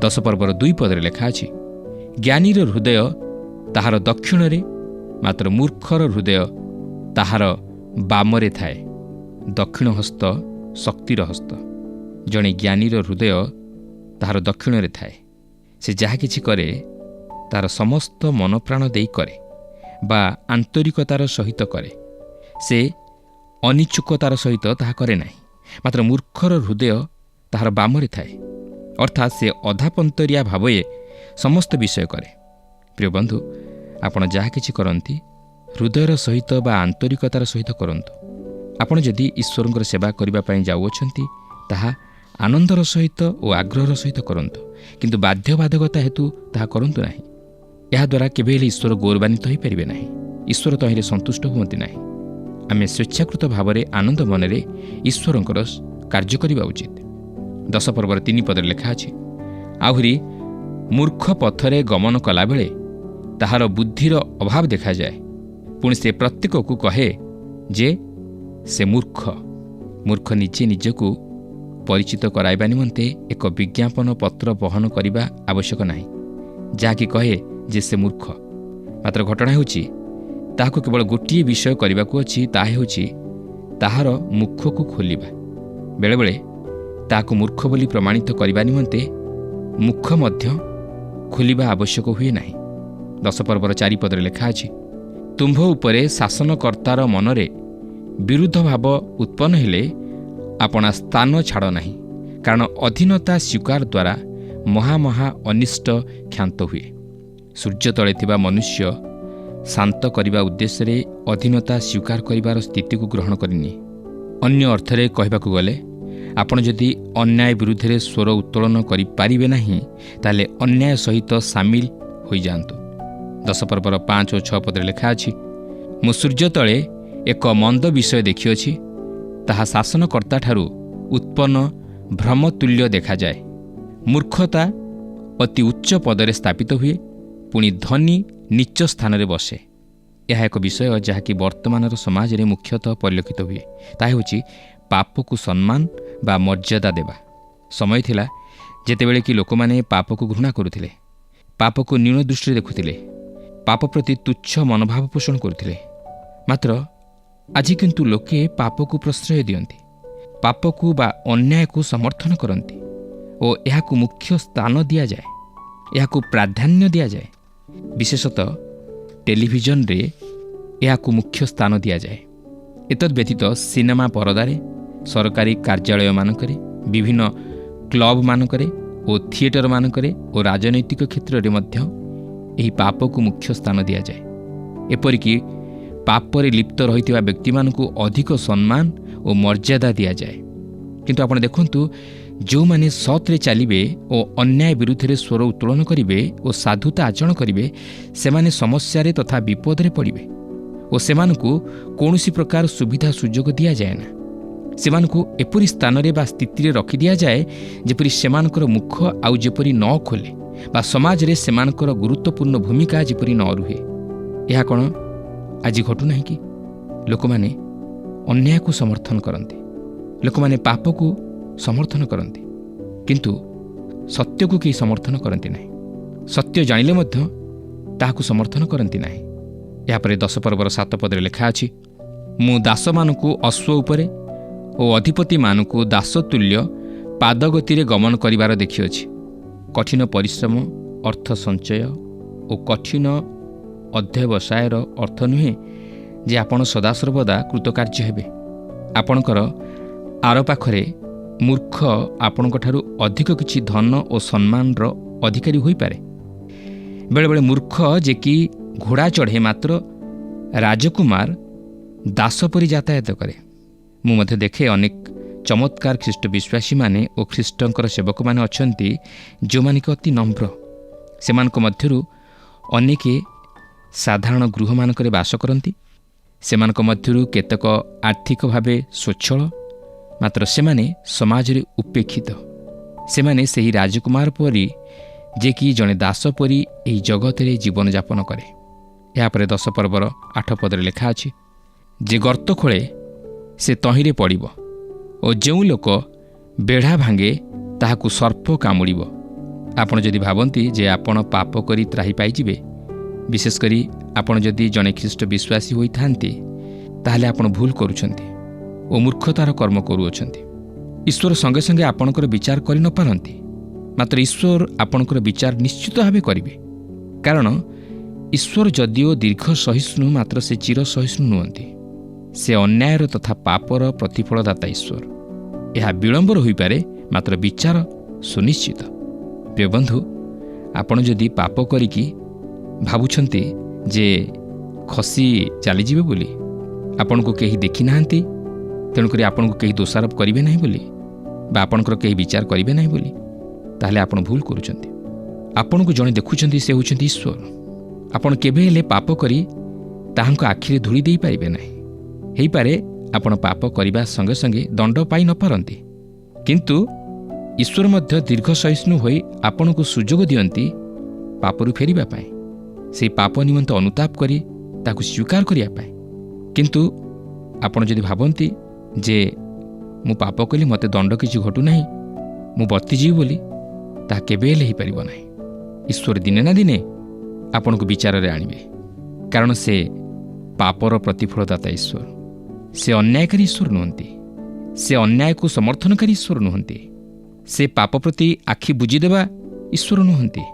10 ପର୍ବର 2 ପଦରେ ଲେଖା ଅଛି, ଜ୍ଞାନୀର ହୃଦୟ ତାହାର ଦକ୍ଷିଣରେ, ମାତ୍ର ମୂର୍ଖର ହୃଦୟ ତାହାର ବାମରେ ଥାଏ। ଦକ୍ଷିଣ ହସ୍ତ ଶକ୍ତିର ହସ୍ତ। ଜଣେ ଜ୍ଞାନୀର ହୃଦୟ ତାହାର ଦକ୍ଷିଣରେ ଥାଏ। ସେ ଯାହା କିଛି କରେ ତାହାର ସମସ୍ତ ମନପ୍ରାଣ ଦେଇ କରେ ବା ଆନ୍ତରିକତାର ସହିତ କରେ। ସେ ଅନିଚ୍ଛୁକତାର ସହିତ ତାହା କରେ ନାହିଁ। ମାତ୍ର ମୂର୍ଖର ହୃଦୟ ତାହାର ବାମରେ ଥାଏ, ଅର୍ଥାତ୍ ସେ ଅଧାପନ୍ତରିଆ ଭାବେ ସମସ୍ତ ବିଷୟ କରେ। ପ୍ରିୟ ବନ୍ଧୁ, ଆପଣ ଯାହା କିଛି କରନ୍ତି ହୃଦୟର ସହିତ ବା ଆନ୍ତରିକତାର ସହିତ କରନ୍ତୁ। ଆପଣ ଯଦି ଈଶ୍ୱରଙ୍କର ସେବା କରିବା ପାଇଁ ଯାଉଅଛନ୍ତି ତାହା ଆନନ୍ଦର ସହିତ ଓ ଆଗ୍ରହର ସହିତ କରନ୍ତୁ, କିନ୍ତୁ ବାଧ୍ୟବାଧକତା ହେତୁ ତାହା କରନ୍ତୁ ନାହିଁ। ଏହାଦ୍ୱାରା କେବେ ହେଲେ ଈଶ୍ୱର ଗୌରବାନ୍ୱିତ ହୋଇପାରିବେ ନାହିଁ। ଈଶ୍ୱର ତହିଁରେ ସନ୍ତୁଷ୍ଟ ହୁଅନ୍ତି ନାହିଁ। ଆମେ ସ୍ୱେଚ୍ଛାକୃତ ଭାବରେ ଆନନ୍ଦ ମନରେ ଈଶ୍ୱରଙ୍କର କାର୍ଯ୍ୟ କରିବା ଉଚିତ। 10 ପର୍ବର 3 ପଦରେ ଲେଖା ଅଛି, ଆହୁରି ମୂର୍ଖ ପଥରେ ଗମନ କଲାବେଳେ ତାହାର ବୁଦ୍ଧିର ଅଭାବ ଦେଖାଯାଏ। ପୁଣି ସେ ପ୍ରତ୍ୟେକକୁ କହେ ଯେ ସେ ମୂର୍ଖ। ମୂର୍ଖ ନିଜେ ନିଜକୁ ପରିଚିତ କରାଇବା ନିମନ୍ତେ ଏକ ବିଜ୍ଞାପନ ପତ୍ର ବହନ କରିବା ଆବଶ୍ୟକ ନାହିଁ ଯାହାକି କହେ ଯେ ସେ ମୂର୍ଖ। ମାତ୍ର ଘଟଣା ହେଉଛି ତାହାକୁ କେବଳ ଗୋଟିଏ ବିଷୟ କରିବାକୁ ଅଛି, ତାହା ହେଉଛି ତାହାର ମୁଖକୁ ଖୋଲିବା। ବେଳେବେଳେ ତାହାକୁ ମୂର୍ଖ ବୋଲି ପ୍ରମାଣିତ କରିବା ନିମନ୍ତେ ମୁଖ ମଧ୍ୟ ଖୋଲିବା ଆବଶ୍ୟକ ହୁଏ ନାହିଁ। 10 ପର୍ବର 4 ପଦରେ ଲେଖା ଅଛି, ତୁମ୍ଭ ଉପରେ ଶାସନକର୍ତ୍ତାର ମନରେ ବିରୁଦ୍ଧ ଭାବ ଉତ୍ପନ୍ନ ହେଲେ ଆପଣା ସ୍ଥାନ ଛାଡ଼ ନାହିଁ, କାରଣ ଅଧୀନତା ସ୍ୱୀକାର ଦ୍ୱାରା ମହା ଅନିଷ୍ଟ କ୍ଷାନ୍ତ ହୁଏ। ସୂର୍ଯ୍ୟ ତଳେ ଥିବା ମନୁଷ୍ୟ ଶାନ୍ତ କରିବା ଉଦ୍ଦେଶ୍ୟରେ ଅଧୀନତା ସ୍ୱୀକାର କରିବାର ସ୍ଥିତିକୁ ଗ୍ରହଣ କରିନିଏ। ଅନ୍ୟ ଅର୍ଥରେ କହିବାକୁ ଗଲେ ଆପଣ ଯଦି ଅନ୍ୟାୟ ବିରୁଦ୍ଧରେ ସ୍ୱର ଉତ୍ତୋଳନ କରିପାରିବେ ନାହିଁ, ତାହେଲେ ଅନ୍ୟାୟ ସହିତ ସାମିଲ ହୋଇଯାଆନ୍ତୁ। 10 ପର୍ବର 5 ଓ 6 ପଦରେ ଲେଖା ଅଛି, ମୁଁ ସୂର୍ଯ୍ୟ ତଳେ ଏକ ମନ୍ଦ ବିଷୟ ଦେଖିଅଛି, ତାହା ଶାସନକର୍ତ୍ତାଠାରୁ ଉତ୍ପନ୍ନ ଭ୍ରମତୁଲ୍ୟ ଦେଖାଯାଏ। ମୂର୍ଖତା ଅତି ଉଚ୍ଚ ପଦରେ ସ୍ଥାପିତ ହୁଏ, ପୁଣି ଧନୀ ନିଚ ସ୍ଥାନରେ ବସେ। ଏହା ଏକ ବିଷୟ ଯାହାକି ବର୍ତ୍ତମାନର ସମାଜରେ ମୁଖ୍ୟତଃ ପରିଲକ୍ଷିତ ହୁଏ। ତାହା ହେଉଛି ପାପକୁ ସମ୍ମାନ ବା ମର୍ଯ୍ୟାଦା ଦେବା। ସମୟ ଥିଲା ଯେତେବେଳେ କି ଲୋକମାନେ ପାପକୁ ଘୃଣା କରୁଥିଲେ, ପାପକୁ ନ୍ୟୁନ ଦୃଷ୍ଟିରେ ଦେଖୁଥିଲେ, ପାପ ପ୍ରତି ତୁଚ୍ଛ ମନୋଭାବ ପୋଷଣ କରୁଥିଲେ। ମାତ୍ର ଆଜି କିନ୍ତୁ ଲୋକେ ପାପକୁ ପ୍ରଶ୍ରୟ ଦିଅନ୍ତି, ପାପକୁ ବା ଅନ୍ୟାୟକୁ ସମର୍ଥନ କରନ୍ତି ଓ ଏହାକୁ ମୁଖ୍ୟ ସ୍ଥାନ ଦିଆଯାଏ, ଏହାକୁ ପ୍ରାଧାନ୍ୟ ଦିଆଯାଏ। ବିଶେଷତଃ ଟେଲିଭିଜନରେ ଏହାକୁ ମୁଖ୍ୟ ସ୍ଥାନ ଦିଆଯାଏ। ଏତଦ୍ବ୍ୟତୀତ ସିନେମା ପରଦାରେ, ସରକାରୀ କାର୍ଯ୍ୟାଳୟମାନଙ୍କରେ, ବିଭିନ୍ନ କ୍ଲବମାନଙ୍କରେ ଓ ଥିଏଟରମାନଙ୍କରେ ଓ ରାଜନୈତିକ କ୍ଷେତ୍ରରେ ମଧ୍ୟ ଏହି ପାପକୁ ମୁଖ୍ୟ ସ୍ଥାନ ଦିଆଯାଏ। ଏପରିକି ପାପରେ ଲିପ୍ତ ରହିଥିବା ବ୍ୟକ୍ତିମାନଙ୍କୁ ଅଧିକ ସମ୍ମାନ ଓ ମର୍ଯ୍ୟାଦା ଦିଆଯାଏ। କିନ୍ତୁ ଆପଣ ଦେଖନ୍ତୁ, ଯେଉଁମାନେ ସତ୍ରେ ଚାଲିବେ ଓ ଅନ୍ୟାୟ ବିରୁଦ୍ଧରେ ସ୍ୱର ଉତ୍ତୋଳନ କରିବେ ଓ ସାଧୁତା ଆଚରଣ କରିବେ, ସେମାନେ ସମସ୍ୟାରେ ତଥା ବିପଦରେ ପଡ଼ିବେ ଓ ସେମାନଙ୍କୁ କୌଣସି ପ୍ରକାର ସୁବିଧା ସୁଯୋଗ ଦିଆଯାଏ ନା। ସେମାନଙ୍କୁ ଏପରି ସ୍ଥାନରେ ବା ସ୍ଥିତିରେ ରଖିଦିଆଯାଏ ଯେପରି ସେମାନଙ୍କର ମୁଖ ଆଉ ଯେପରି ନ ଖୋଲେ ବା ସମାଜରେ ସେମାନଙ୍କର ଗୁରୁତ୍ୱପୂର୍ଣ୍ଣ ଭୂମିକା ଯେପରି ନ ରୁହେ। ଏହା କ'ଣ ଆଜି ଘଟୁନାହିଁ କି? ଲୋକମାନେ ଅନ୍ୟାୟକୁ ସମର୍ଥନ କରନ୍ତି, ଲୋକମାନେ ପାପକୁ ସମର୍ଥନ କରନ୍ତି, କିନ୍ତୁ ସତ୍ୟକୁ କେହି ସମର୍ଥନ କରନ୍ତି ନାହିଁ। ସତ୍ୟ ଜାଣିଲେ ମଧ୍ୟ ତାହାକୁ ସମର୍ଥନ କରନ୍ତି ନାହିଁ। ଏହାପରେ 10 ପର୍ବର 7 ପଦରେ ଲେଖା ଅଛି, ମୁଁ ଦାସମାନଙ୍କୁ ଅଶ୍ୱ ଉପରେ ଓ ଅଧିପତିମାନଙ୍କୁ ଦାସତୁଲ୍ୟ ପାଦଗତିରେ ଗମନ କରିବାର ଦେଖିଅଛି। କଠିନ ପରିଶ୍ରମ, ଅର୍ଥ ସଞ୍ଚୟ ଓ କଠିନ ଅଧ୍ୟବସାୟର ଅର୍ଥ ନୁହେଁ ଯେ ଆପଣ ସଦାସର୍ବଦା କୃତକାର୍ଯ୍ୟ ହେବେ। ଆପଣଙ୍କର ଆର ପାଖରେ ମୂର୍ଖ ଆପଣଙ୍କଠାରୁ ଅଧିକ କିଛି ଧନ ଓ ସମ୍ମାନର ଅଧିକାରୀ ହୋଇପାରେ। ବେଳେବେଳେ ମୂର୍ଖ ଯେ କି ଘୋଡ଼ା ଚଢ଼େ, ମାତ୍ର ରାଜକୁମାର ଦାସ ପରି ଯାତାୟାତ କରେ। ମୁଁ ମଧ୍ୟ ଦେଖେ ଅନେକ ଚମତ୍କାର ଖ୍ରୀଷ୍ଟ ବିଶ୍ୱାସୀମାନେ ଓ ଖ୍ରୀଷ୍ଟଙ୍କର ସେବକମାନେ ଅଛନ୍ତି ଯେଉଁମାନେ କି ଅତି ନମ୍ର। ସେମାନଙ୍କ ମଧ୍ୟରୁ ଅନେକ ସାଧାରଣ ଗୃହମାନଙ୍କରେ ବାସ କରନ୍ତି। ସେମାନଙ୍କ ମଧ୍ୟରୁ କେତେକ ଆର୍ଥିକ ଭାବେ ସ୍ୱଚ୍ଛଳ, ମାତ୍ର ସେମାନେ ସମାଜରେ ଉପେକ୍ଷିତ। ସେମାନେ ସେହି ରାଜକୁମାର ପରି ଯେ କି ଜଣେ ଦାସ ପରି ଏହି ଜଗତରେ ଜୀବନଯାପନ କରେ। ଏହାପରେ 10 ପର୍ବର 8 ପଦରେ ଲେଖା ଅଛି, ଯେ ଗର୍ତ୍ତ ଖୋଳେ ସେ ତହିଁରେ ପଡ଼ିବ ଓ ଯେଉଁ ଲୋକ ବେଢ଼ା ଭାଙ୍ଗେ ତାହାକୁ ସର୍ପ କାମୁଡ଼ିବ। ଆପଣ ଯଦି ଭାବନ୍ତି ଯେ ଆପଣ ପାପ କରି ତ୍ରାହି ପାଇଯିବେ, ବିଶେଷ କରି ଆପଣ ଯଦି ଜଣେ ଖ୍ରୀଷ୍ଟ ବିଶ୍ୱାସୀ ହୋଇଥାନ୍ତି, ତାହେଲେ ଆପଣ ଭୁଲ କରୁଛନ୍ତି ଓ ମୂର୍ଖତାର କର୍ମ କରୁଅଛନ୍ତି। ଈଶ୍ୱର ସଙ୍ଗେ ସଙ୍ଗେ ଆପଣଙ୍କର ବିଚାର କରି ନ ପାରନ୍ତି, ମାତ୍ର ଈଶ୍ୱର ଆପଣଙ୍କର ବିଚାର ନିଶ୍ଚିତ ଭାବେ କରିବେ। କାରଣ ଈଶ୍ୱର ଯଦିଓ ଦୀର୍ଘ ସହିଷ୍ଣୁ, ମାତ୍ର ସେ ଚିର ସହିଷ୍ଣୁ ନୁହନ୍ତି। ସେ ଅନ୍ୟାୟର ତଥା ପାପର ପ୍ରତିଫଳଦାତା ଈଶ୍ୱର। ଏହା ବିଳମ୍ବର ହୋଇପାରେ, ମାତ୍ର ବିଚାର ସୁନିଶ୍ଚିତ। ପ୍ରିୟ ବନ୍ଧୁ, ଆପଣ ଯଦି ପାପ କରିକି ଭାବୁଛନ୍ତି ଯେ ଖସି ଚାଲିଯିବେ ବୋଲି, ଆପଣଙ୍କୁ କେହି ଦେଖିନାହାନ୍ତି, ତେଣୁକରି ଆପଣଙ୍କୁ କେହି ଦୋଷାରୋପ କରିବେ ନାହିଁ ବୋଲି, ବା ଆପଣଙ୍କର କେହି ବିଚାର କରିବେ ନାହିଁ ବୋଲି, ତାହେଲେ ଆପଣ ଭୁଲ କରୁଛନ୍ତି। ଆପଣଙ୍କୁ ଜଣେ ଦେଖୁଛନ୍ତି, ସେ ହେଉଛନ୍ତି ଈଶ୍ୱର। ଆପଣ କେବେ ହେଲେ ପାପ କରି ତାହାଙ୍କ ଆଖିରେ ଧୂଳି ଦେଇପାରିବେ ନାହିଁ। ହେଇପାରେ ଆପଣ ପାପ କରିବା ସଙ୍ଗେ ସଙ୍ଗେ ଦଣ୍ଡ ପାଇ ନ ପାରନ୍ତି, କିନ୍ତୁ ଈଶ୍ୱର ମଧ୍ୟ ଦୀର୍ଘ ସହିଷ୍ଣୁ ହୋଇ ଆପଣଙ୍କୁ ସୁଯୋଗ ଦିଅନ୍ତି ପାପରୁ ଫେରିବା ପାଇଁ, ସେହି ପାପ ନିମନ୍ତେ ଅନୁତାପ କରି ତାକୁ ସ୍ୱୀକାର କରିବା ପାଇଁ। କିନ୍ତୁ ଆପଣ ଯଦି ଭାବନ୍ତି ଯେ ମୁଁ ପାପ କଲି, ମୋତେ ଦଣ୍ଡ କିଛି ଘଟୁନାହିଁ, ମୁଁ ବର୍ତ୍ତିଯିବି ବୋଲି, ତାହା କେବେ ହେଲେ ହୋଇପାରିବ ନାହିଁ। ଈଶ୍ୱର ଦିନେ ନା ଦିନେ ଆପଣଙ୍କୁ ବିଚାରରେ ଆଣିବେ, କାରଣ ସେ ପାପର ପ୍ରତିଫଳଦାତା ଈଶ୍ୱର। ସେ ଅନ୍ୟାୟକାରୀ ଈଶ୍ୱର ନୁହନ୍ତି, ସେ ଅନ୍ୟାୟକୁ ସମର୍ଥନକାରୀ ଈଶ୍ୱର ନୁହନ୍ତି, ସେ ପାପ ପ୍ରତି ଆଖି ବୁଜିଦେବା ଈଶ୍ୱର ନୁହନ୍ତି,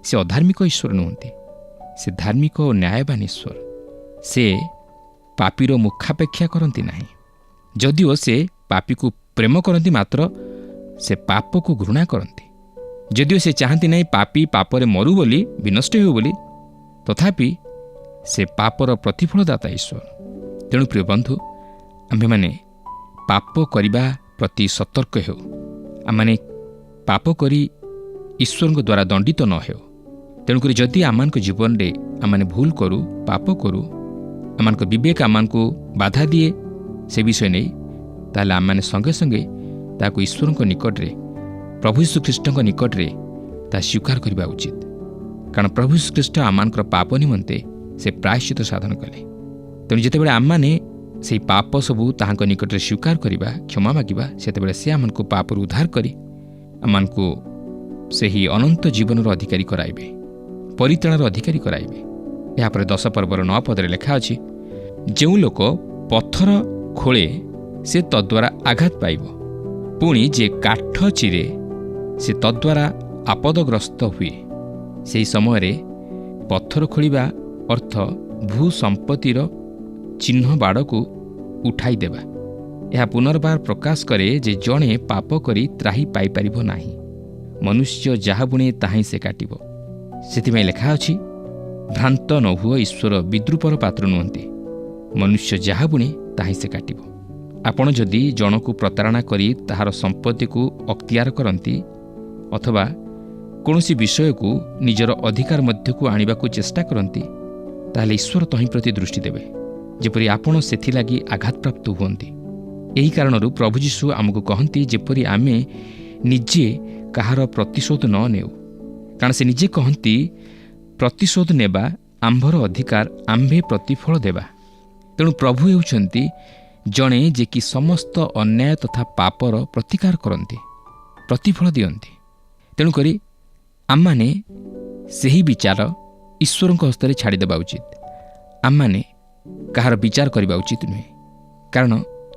ସେ ଅଧାର୍ମିକ ଈଶ୍ୱର ନୁହନ୍ତି, ସେ ଧାର୍ମିକ ଓ ନ୍ୟାୟବାନ ଈଶ୍ୱର। ସେ ପାପୀର ମୁଖାପେକ୍ଷା କରନ୍ତି ନାହିଁ। ଯଦିଓ ସେ ପାପୀକୁ ପ୍ରେମ କରନ୍ତି, ମାତ୍ର ସେ ପାପକୁ ଘୃଣା କରନ୍ତି। ଯଦିଓ ସେ ଚାହାନ୍ତି ନାହିଁ ପାପୀ ପାପରେ ମରୁ ବୋଲି ବିନଷ୍ଟ ହେଉ ବୋଲି, ତଥାପି ସେ ପାପର ପ୍ରତିଫଳଦାତା ଈଶ୍ୱର। ତେଣୁ ପ୍ରିୟ ବନ୍ଧୁ, ଆମ୍ଭେମାନେ ପାପ କରିବା ପ୍ରତି ସତର୍କ ହେଉ। ଆମମାନେ ପାପ କରି ଈଶ୍ୱରଙ୍କ ଦ୍ୱାରା ଦଣ୍ଡିତ ନ ହେଉ। ତେଣୁକରି ଯଦି ଆମମାନଙ୍କ ଜୀବନରେ ଆମମାନେ ଭୁଲ କରୁ, ପାପ କରୁ, ଆମମାନଙ୍କ ବିବେକ ଆମମାନଙ୍କୁ ବାଧା ଦିଏ ସେ ବିଷୟ ନେଇ, ତାହେଲେ ଆମମାନେ ସଙ୍ଗେ ସଙ୍ଗେ ତାହାକୁ ଈଶ୍ୱରଙ୍କ ନିକଟରେ, ପ୍ରଭୁ ଯୀଶୁଖ୍ରୀଷ୍ଟଙ୍କ ନିକଟରେ ତାହା ସ୍ୱୀକାର କରିବା ଉଚିତ। କାରଣ ପ୍ରଭୁ ଯୀଶୁଖ୍ରୀଷ୍ଟ ଆମମାନଙ୍କର ପାପ ନିମନ୍ତେ ସେ ପ୍ରାୟଶ୍ଚିତ ସାଧନ କଲେ। ତେଣୁ ଯେତେବେଳେ ଆମମାନେ ସେହି ପାପ ସବୁ ତାହାଙ୍କ ନିକଟରେ ସ୍ୱୀକାର କରିବା, କ୍ଷମା ମାଗିବା, ସେତେବେଳେ ସେ ଆମମାନଙ୍କୁ ପାପରୁ ଉଦ୍ଧାର କରି ଆମମାନଙ୍କୁ ସେହି ଅନନ୍ତ ଜୀବନର ଅଧିକାରୀ କରାଇବେ, ପରିତ୍ରାଣର ଅଧିକାରୀ କରାଇବେ। ଏହାପରେ 10 ପର୍ବର 9 ପଦରେ ଲେଖା ଅଛି, ଯେଉଁ ଲୋକ ପଥର ଖୋଳେ ସେ ତଦ୍ୱାରା ଆଘାତ ପାଇବ, ପୁଣି ଯେ କାଠ ଚିରେ ସେ ତଦ୍ୱାରା ଆପଦଗ୍ରସ୍ତ ହୁଏ। ସେହି ସମୟରେ ପଥର ଖୋଳିବା ଅର୍ଥ ଭୂ ସମ୍ପତ୍ତିର ଚିହ୍ନ ବାଡ଼କୁ ଉଠାଇ ଦେବା। ଏହା ପୁନର୍ବାର ପ୍ରକାଶ କରେ ଯେ ଜଣେ ପାପ କରି ତ୍ରାହି ପାଇପାରିବ ନାହିଁ। ମନୁଷ୍ୟ ଯାହା ବୁଣେ ତାହା ହିଁ ସେ କାଟିବ। ସେଥିପାଇଁ ଲେଖା ଅଛି, ଭ୍ରାନ୍ତ ନ ହୁଅ, ଈଶ୍ୱର ବିଦ୍ରୂପର ପାତ୍ର ନୁହନ୍ତି। ମନୁଷ୍ୟ ଯାହା ବୁଣେ ତାହା ହିଁ ସେ କାଟିବ। ଆପଣ ଯଦି ଜଣକୁ ପ୍ରତାରଣା କରି ତାହାର ସମ୍ପତ୍ତିକୁ ଅକ୍ତିଆର କରନ୍ତି ଅଥବା କୌଣସି ବିଷୟକୁ ନିଜର ଅଧିକାର ମଧ୍ୟକୁ ଆଣିବାକୁ ଚେଷ୍ଟା କରନ୍ତି, ତାହେଲେ ଈଶ୍ୱର ତହିଁ ପ୍ରତି ଦୃଷ୍ଟି ଦେବେ, ଯେପରି ଆପଣ ସେଥିଲାଗି ଆଘାତପ୍ରାପ୍ତ ହୁଅନ୍ତି। ଏହି କାରଣରୁ ପ୍ରଭୁ ଯୀଶୁ ଆମକୁ କହନ୍ତି ଯେପରି ଆମେ ନିଜେ କାହାର ପ୍ରତିଶୋଧ ନ ନେଉ। କାରଣ ସେ ନିଜେ କହନ୍ତି, ପ୍ରତିଶୋଧ ନେବା ଆମ୍ଭର ଅଧିକାର, ଆମ୍ଭେ ପ୍ରତିଫଳ ଦେବା। ତେଣୁ ପ୍ରଭୁ ହେଉଛନ୍ତି ଜଣେ ଯେ କି ସମସ୍ତ ଅନ୍ୟାୟ ତଥା ପାପର ପ୍ରତିକାର କରନ୍ତି, ପ୍ରତିଫଳ ଦିଅନ୍ତି। ତେଣୁକରି ଆମମାନେ ସେହି ବିଚାର ଈଶ୍ୱରଙ୍କ ହସ୍ତରେ ଛାଡ଼ିଦେବା ଉଚିତ। ଆମମାନେ କାହାର ବିଚାର କରିବା ଉଚିତ ନୁହେଁ। କାରଣ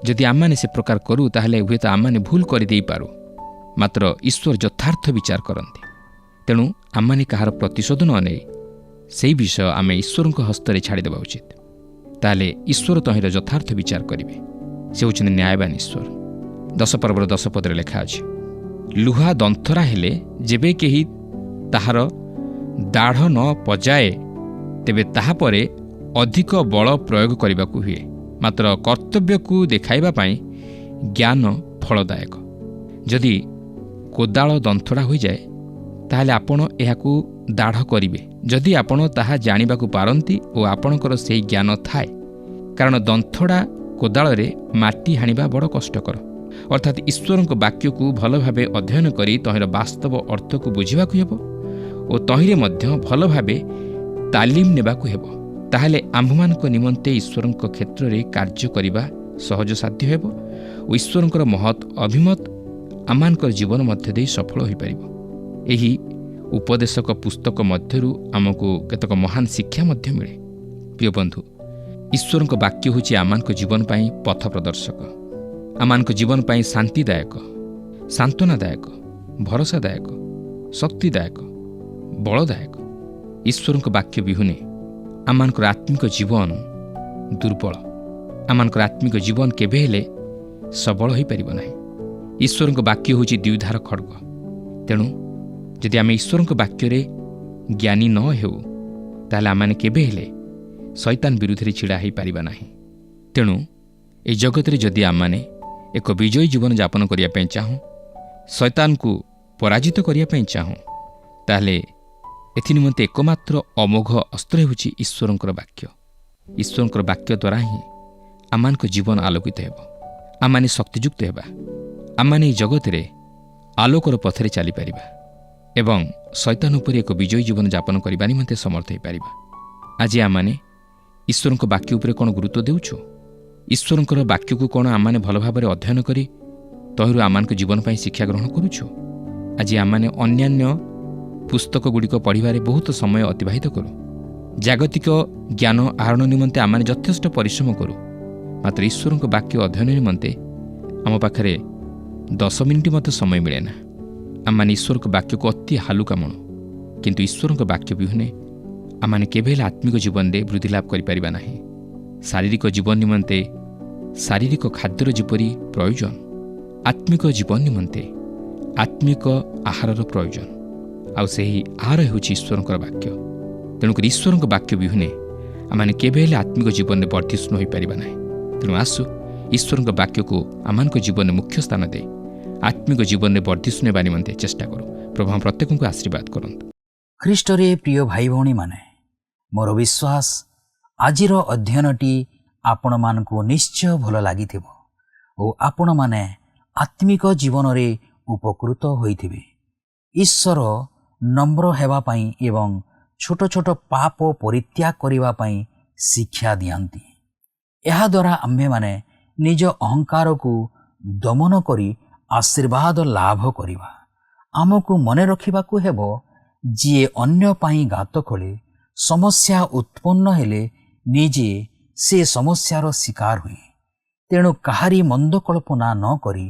ଯଦି ଆମମାନେ ସେ ପ୍ରକାର କରୁ, ତାହେଲେ ହୁଏତ ଆମମାନେ ଭୁଲ କରିଦେଇପାରୁ, ମାତ୍ର ଈଶ୍ୱର ଯଥାର୍ଥ ବିଚାର କରନ୍ତି। ତେଣୁ ଆମମାନେ କାହାର ପ୍ରତିଶୋଧ ନ ନେଇ ସେହି ବିଷୟ ଆମେ ଈଶ୍ୱରଙ୍କ ହସ୍ତରେ ଛାଡ଼ିଦେବା ଉଚିତ। ତାହେଲେ ଈଶ୍ୱର ତହିଁର ଯଥାର୍ଥ ବିଚାର କରିବେ। ସେ ହେଉଛନ୍ତି ନ୍ୟାୟବାନ ଈଶ୍ୱର। 10 ପର୍ବର 10 ପଦରେ ଲେଖା ଅଛି, ଲୁହା ଦନ୍ଥରା ହେଲେ ଯେବେ କେହି ତାହାର ଦାଢ଼ ନ ପଜାଏ, ତେବେ ତାହାପରେ ଅଧିକ ବଳ ପ୍ରୟୋଗ କରିବାକୁ ହୁଏ। ମାତ୍ର କର୍ତ୍ତବ୍ୟକୁ ଦେଖାଇବା ପାଇଁ ଜ୍ଞାନ ଫଳଦାୟକ। ଯଦି କୋଦାଳ ଦନ୍ଥଡ଼ା ହୋଇଯାଏ, ତାହେଲେ ଆପଣ ଏହାକୁ ଦାଢ଼ କରିବେ ଯଦି ଆପଣ ତାହା ଜାଣିବାକୁ ପାରନ୍ତି ଓ ଆପଣଙ୍କର ସେହି ଜ୍ଞାନ ଥାଏ। କାରଣ ଦନ୍ଥଡ଼ା କୋଦାଳରେ ମାଟି ହାଣିବା ବଡ଼ କଷ୍ଟକର। ଅର୍ଥାତ୍ ଈଶ୍ୱରଙ୍କ ବାକ୍ୟକୁ ଭଲ ଭାବେ ଅଧ୍ୟୟନ କରି ତହିଁର ବାସ୍ତବ ଅର୍ଥକୁ ବୁଝିବାକୁ ହେବ ଓ ତହିଁରେ ମଧ୍ୟ ଭଲ ଭାବେ ତାଲିମ ନେବାକୁ ହେବ। ତାହେଲେ ଆମ୍ଭମାନଙ୍କ ନିମନ୍ତେ ଈଶ୍ୱରଙ୍କ କ୍ଷେତ୍ରରେ କାର୍ଯ୍ୟ କରିବା ସହଜସାଧ୍ୟ ହେବ ଓ ଈଶ୍ୱରଙ୍କର ମହତ୍ ଅଭିମତ ଆମମାନଙ୍କର ଜୀବନ ମଧ୍ୟ ଦେଇ ସଫଳ ହୋଇପାରିବ। ଏହି ଉପଦେଶକ ପୁସ୍ତକ ମଧ୍ୟରୁ ଆମକୁ କେତେକ ମହାନ ଶିକ୍ଷା ମଧ୍ୟ ମିଳେ। ପ୍ରିୟ ବନ୍ଧୁ, ଈଶ୍ୱରଙ୍କ ବାକ୍ୟ ହେଉଛି ଆମମାନଙ୍କ ଜୀବନ ପାଇଁ ପଥ ପ୍ରଦର୍ଶକ, ଆମମାନଙ୍କ ଜୀବନ ପାଇଁ ଶାନ୍ତିଦାୟକ, ସାନ୍ତ୍ୱନାଦାୟକ, ଭରସାଦାୟକ, ଶକ୍ତିଦାୟକ, ବଳଦାୟକ। ଈଶ୍ୱରଙ୍କ ବାକ୍ୟ ବିହୁନେ ଆମମାନଙ୍କର ଆତ୍ମିକ ଜୀବନ ଦୁର୍ବଳ, ଆମମାନଙ୍କର ଆତ୍ମିକ ଜୀବନ କେବେ ହେଲେ ସବଳ ହୋଇପାରିବ ନାହିଁ। ଈଶ୍ୱରଙ୍କ ବାକ୍ୟ ହେଉଛି ଦ୍ୱିଧାର ଖଡ଼୍ଗ। ତେଣୁ ଯଦି ଆମେ ଈଶ୍ୱରଙ୍କ ବାକ୍ୟରେ ଜ୍ଞାନୀ ନ ହେଉ, ତାହେଲେ ଆମମାନେ କେବେ ହେଲେ ଶୈତାନ ବିରୁଦ୍ଧରେ ଛିଡ଼ା ହୋଇପାରିବା ନାହିଁ। ତେଣୁ ଏହି ଜଗତରେ ଯଦି ଆମମାନେ ଏକ ବିଜୟୀ ଜୀବନ ଯାପନ କରିବା ପାଇଁ ଚାହୁଁ, ଶୈତାନକୁ ପରାଜିତ କରିବା ପାଇଁ ଚାହୁଁ, ତାହେଲେ ଏଥିନିମନ୍ତେ ଏକମାତ୍ର ଅମୋଘ ଅସ୍ତ୍ର ହେଉଛି ଈଶ୍ୱରଙ୍କର ବାକ୍ୟ। ଈଶ୍ୱରଙ୍କର ବାକ୍ୟ ଦ୍ୱାରା ହିଁ ଆମମାନଙ୍କ ଜୀବନ ଆଲୋକିତ ହେବ, ଆମମାନେ ଶକ୍ତିଯୁକ୍ତ ହେବା, ଆମମାନେ ଏହି ଜଗତରେ ଆଲୋକର ପଥରେ ଚାଲିପାରିବା ଏବଂ ଶୈତାନ ଉପରେ ଏକ ବିଜୟୀ ଜୀବନ ଯାପନ କରିବା ନିମନ୍ତେ ସମର୍ଥ ହୋଇପାରିବା। ଆଜି ଆମମାନେ ଈଶ୍ୱରଙ୍କ ବାକ୍ୟ ଉପରେ କ'ଣ ଗୁରୁତ୍ୱ ଦେଉଛୁ? ଈଶ୍ୱରଙ୍କର ବାକ୍ୟକୁ କ'ଣ ଆମମାନେ ଭଲ ଭାବରେ ଅଧ୍ୟୟନ କରି ତହିଁରୁ ଆମମାନଙ୍କ ଜୀବନ ପାଇଁ ଶିକ୍ଷା ଗ୍ରହଣ କରୁଛୁ? ଆଜି ଆମମାନେ ଅନ୍ୟାନ୍ୟ ପୁସ୍ତକଗୁଡ଼ିକ ପଢ଼ିବାରେ ବହୁତ ସମୟ ଅତିବାହିତ କରୁ, ଜାଗତିକ ଜ୍ଞାନ ଆହରଣ ନିମନ୍ତେ ଆମମାନେ ଯଥେଷ୍ଟ ପରିଶ୍ରମ କରୁ, ମାତ୍ର ଈଶ୍ୱରଙ୍କ ବାକ୍ୟ ଅଧ୍ୟୟନ ନିମନ୍ତେ ଆମ ପାଖରେ 10 ମିନିଟ୍ ମଧ୍ୟ ସମୟ ମିଳେ ନା। ଆମମାନେ ଈଶ୍ୱରଙ୍କ ବାକ୍ୟକୁ ଅତି ହାଲୁକା ମଣୁ, କିନ୍ତୁ ଈଶ୍ୱରଙ୍କ ବାକ୍ୟ ବିହୁନେ ଆମମାନେ କେବେ ହେଲେ ଆତ୍ମିକ ଜୀବନରେ ବୃଦ୍ଧି ଲାଭ କରିପାରିବା ନାହିଁ। ଶାରୀରିକ ଜୀବନ ନିମନ୍ତେ ଶାରୀରିକ ଖାଦ୍ୟର ଯେପରି ପ୍ରୟୋଜନ, ଆତ୍ମିକ ଜୀବନ ନିମନ୍ତେ ଆତ୍ମିକ ଆହାରର ପ୍ରୟୋଜନ। ଆଉ ସେହି ଆହାର ହେଉଛି ଈଶ୍ୱରଙ୍କର ବାକ୍ୟ। ତେଣୁକରି ଈଶ୍ୱରଙ୍କ ବାକ୍ୟ ବିହୁନେ ଆମମାନେ କେବେ ହେଲେ ଆତ୍ମିକ ଜୀବନରେ ବର୍ଦ୍ଧିଷ୍ଣୁ ହୋଇପାରିବା ନାହିଁ। ତେଣୁ ଆସୁ ଈଶ୍ୱରଙ୍କ ବାକ୍ୟକୁ ଆମମାନଙ୍କ ଜୀବନରେ ମୁଖ୍ୟ ସ୍ଥାନ ଦେଇ ଆତ୍ମିକ ଜୀବନରେ ବର୍ଦ୍ଧିଷ୍ଣୁ ହେବା ନିମନ୍ତେ ଚେଷ୍ଟା କରୁ। ପ୍ରଭୁ ଆମ ପ୍ରତ୍ୟେକଙ୍କୁ ଆଶୀର୍ବାଦ କରନ୍ତୁ। ଖ୍ରୀଷ୍ଟରେ ପ୍ରିୟ ଭାଇ ଭଉଣୀମାନେ, ମୋର ବିଶ୍ୱାସ ଆଜିର ଅଧ୍ୟୟନଟି ଆପଣମାନଙ୍କୁ ନିଶ୍ଚୟ ଭଲ ଲାଗିଥିବ ଓ ଆପଣମାନେ ଆତ୍ମିକ ଜୀବନରେ ଉପକୃତ ହୋଇଥିବେ। ଈଶ୍ୱର ନମ୍ର ହେବା ପାଇଁ ଏବଂ ଛୋଟ ଛୋଟ ପାପ ପରିତ୍ୟାଗ କରିବା ପାଇଁ ଶିକ୍ଷା ଦିଅନ୍ତି। ଏହାଦ୍ୱାରା ଆମ୍ଭେମାନେ ନିଜ ଅହଙ୍କାରକୁ ଦମନ କରି ଆଶୀର୍ବାଦ ଲାଭ କରିବା। ଆମକୁ ମନେ ରଖିବାକୁ ହେବ, ଯିଏ ଅନ୍ୟ ପାଇଁ ଗାତ ଖୋଳେ, ସମସ୍ୟା ଉତ୍ପନ୍ନ ହେଲେ ନିଜେ ସେ ସମସ୍ୟାର ଶିକାର ହୁଏ। ତେଣୁ କାହାରି ମନ୍ଦ କଳ୍ପନା ନ କରି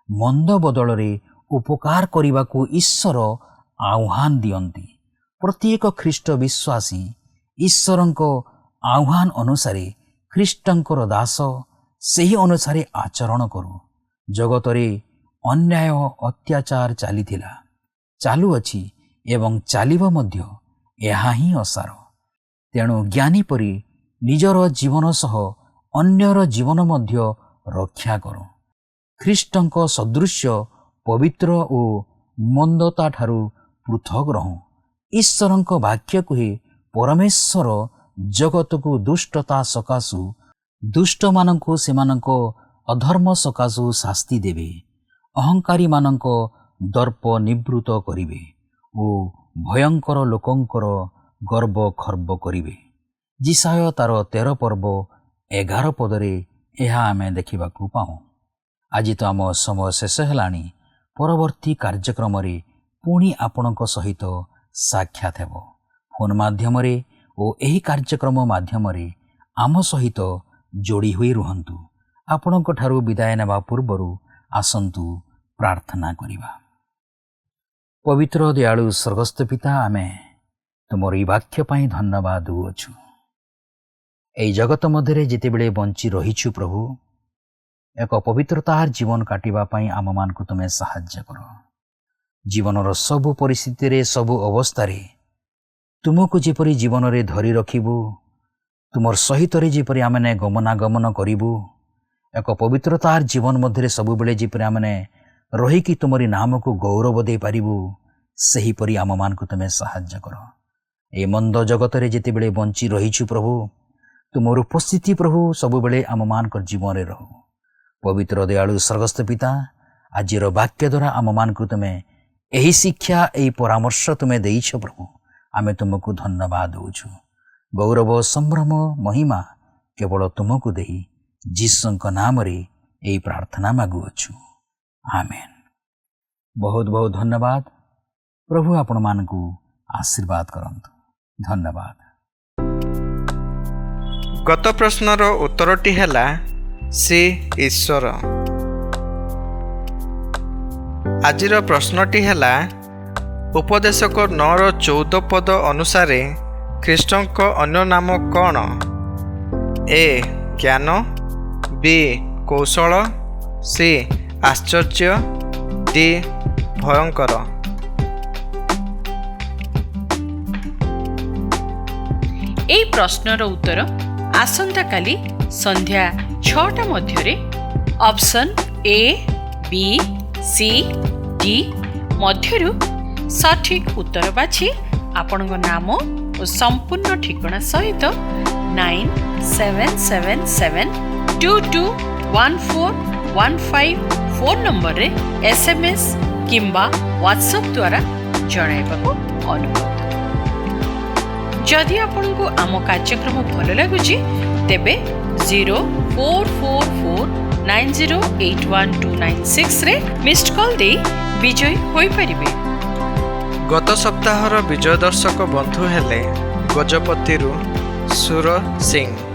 ମନ୍ଦ ବଦଳରେ ଉପକାର କରିବାକୁ ଈଶ୍ୱର ଆହ୍ୱାନ ଦିଅନ୍ତି। ପ୍ରତ୍ୟେକ ଖ୍ରୀଷ୍ଟ ବିଶ୍ୱାସୀ ଈଶ୍ୱରଙ୍କ ଆହ୍ୱାନ ଅନୁସାରେ ଖ୍ରୀଷ୍ଟଙ୍କର ଦାସ ସେହି ଅନୁସାରେ ଆଚରଣ କରୁ। ଜଗତରେ ଅନ୍ୟାୟ ଅତ୍ୟାଚାର ଚାଲିଥିଲା, ଚାଲୁଅଛି ଏବଂ ଚାଲିବ ମଧ୍ୟ। ଏହା ହିଁ ଅସାର। ତେଣୁ ଜ୍ଞାନୀ ପରି ନିଜର ଜୀବନ ସହ ଅନ୍ୟର ଜୀବନ ମଧ୍ୟ ରକ୍ଷା କର। ଖ୍ରୀଷ୍ଟଙ୍କ ସଦୃଶ୍ୟ ପବିତ୍ର ଓ ମନ୍ଦତାଠାରୁ ପୃଥକ ରହୁ। ଈଶ୍ୱରଙ୍କ ବାକ୍ୟ କୁହେ, ପରମେଶ୍ୱର ଜଗତକୁ ଦୁଷ୍ଟତା ସକାଶୁ ଦୁଷ୍ଟମାନଙ୍କୁ ସେମାନଙ୍କ ଅଧର୍ମ ସକାଶୁ ଶାସ୍ତି ଦେବେ, ଅହଙ୍କାରୀମାନଙ୍କ ଦର୍ପ ନିବୃତ୍ତ କରିବେ ଓ ଭୟଙ୍କର ଲୋକଙ୍କର ଗର୍ବ ଖର୍ବ କରିବେ। ଯିଶାୟ ତାର 13 ପର୍ବ 11 ପଦରେ ଏହା ଆମେ ଦେଖିବାକୁ ପାଉ। ଆଜି ତ ଆମ ସମୟ ଶେଷ ହେଲାଣି। ପରବର୍ତ୍ତୀ କାର୍ଯ୍ୟକ୍ରମରେ ପୁଣି ଆପଣଙ୍କ ସହିତ ସାକ୍ଷାତ ହେବ। ଫୋନ୍ ମାଧ୍ୟମରେ ଓ ଏହି କାର୍ଯ୍ୟକ୍ରମ ମାଧ୍ୟମରେ ଆମ ସହିତ ଯୋଡ଼ି ହୋଇ ରୁହନ୍ତୁ। ଆପଣଙ୍କ ଠାରୁ ବିଦାୟ ନେବା ପୂର୍ବରୁ ଆସନ୍ତୁ ପ୍ରାର୍ଥନା କରିବା। ପବିତ୍ର ଦୟାଳୁ ସ୍ୱର୍ଗସ୍ଥ ପିତା, ଆମେ ତୁମର ଏହି ବାକ୍ୟ ପାଇଁ ଧନ୍ୟବାଦ ଦେଉଅଛୁ। ଏହି ଜଗତ ମଧ୍ୟରେ ଯେତେବେଳେ ବଞ୍ଚି ରହିଛୁ ପ୍ରଭୁ, ଏକ ପବିତ୍ରତାର ଜୀବନ କାଟିବା ପାଇଁ ଆମମାନଙ୍କୁ ତୁମେ ସାହାଯ୍ୟ କର। ଜୀବନର ସବୁ ପରିସ୍ଥିତିରେ, ସବୁ ଅବସ୍ଥାରେ ତୁମକୁ ଯେପରି ଜୀବନରେ ଧରି ରଖିବୁ, ତୁମର ସହିତରେ ଯେପରି ଆମମାନେ ଗମନାଗମନ କରିବୁ, ଏକ ପବିତ୍ରତାର ଜୀବନ ମଧ୍ୟରେ ସବୁବେଳେ ଯେପରି ଆମମାନେ ରହିକି ତୁମରି ନାମକୁ ଗୌରବ ଦେଇପାରିବୁ, ସେହିପରି ଆମମାନଙ୍କୁ ତୁମେ ସାହାଯ୍ୟ କର। ଏ ମନ୍ଦ ଜଗତରେ ଯେତେବେଳେ ବଞ୍ଚି ରହିଛୁ ପ୍ରଭୁ, ତୁମର ଉପସ୍ଥିତି ପ୍ରଭୁ ସବୁବେଳେ ଆମମାନଙ୍କର ଜୀବନରେ ରହୁ। ପବିତ୍ର ଦୟାଳୁ ସ୍ୱର୍ଗସ୍ଥ ପିତା, ଆଜିର ବାକ୍ୟ ଦ୍ୱାରା ଆମମାନଙ୍କୁ ତୁମେ ଏହି ଶିକ୍ଷା, ଏହି ପରାମର୍ଶ ତୁମେ ଦେଇଛ ପ୍ରଭୁ। ଆମେ ତୁମକୁ ଧନ୍ୟବାଦ ଦେଉଛୁ। ଗୌରବ, ସମ୍ଭ୍ରମ, ମହିମା କେବଳ ତୁମକୁ ଦେଇ ଯୀଶୁଙ୍କ ନାମରେ ଏହି ପ୍ରାର୍ଥନା ମାଗୁଅଛୁ। ଆମେନ୍। ବହୁତ ବହୁତ ଧନ୍ୟବାଦ। ପ୍ରଭୁ ଆପଣମାନଙ୍କୁ ଆଶୀର୍ବାଦ କରନ୍ତୁ। ଧନ୍ୟବାଦ। ଗତ ପ୍ରଶ୍ନର ଉତ୍ତରଟି ହେଲା ସେ ଈଶ୍ୱର। ଆଜିର ପ୍ରଶ୍ନଟି ହେଲା, ଉପଦେଶକ 9:14 ପଦ ଅନୁସାରେ ଖ୍ରୀଷ୍ଟଙ୍କ ଅନ୍ୟ ନାମ କ'ଣ? ଏ ଜ୍ଞାନ, ବି କୌଶଳ, ସି ଆଶ୍ଚର୍ଯ୍ୟ, ଡି ଭୟଙ୍କର। এই প্রশ্নর উত্তর আসন্তাকালি সন্ধ্যা 6টা মধ্যে option A, B, C, D মধ্যরু সঠিক উত্তর বাছি আপনার নাম ও সম্পূর্ণ ঠিকনা সহিত 9777221415 ফোন নম্বরে SMS কিংবা WhatsApp দ্বারা জଣାଇବାକୁ অনুরোধ। जदि आपको आम कार्यक्रम भल लगुच तेबे 044490812996 रे मिस्ड कॉल दे विजयी होई परिबे। गत सप्ताहर विजय दर्शक बंधु हेले गजपति सुर सिंह।